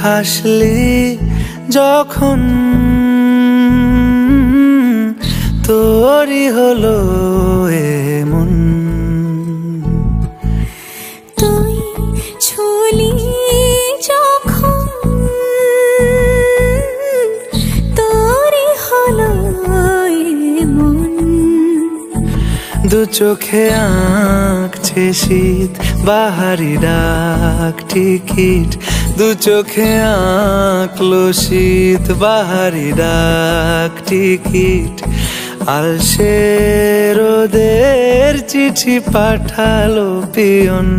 হাসলি যখন তোরই হলো এমন। তুই ছুলি যখন তোরই হলো এমন। দু চোখে আঁকছে শীত বাহারি ডাক টিকিট, দু চোখে আঁকলো শীত বাহারি ডাক টিকিট। আলসে রোদের চিঠি পাঠালো পিয়ন।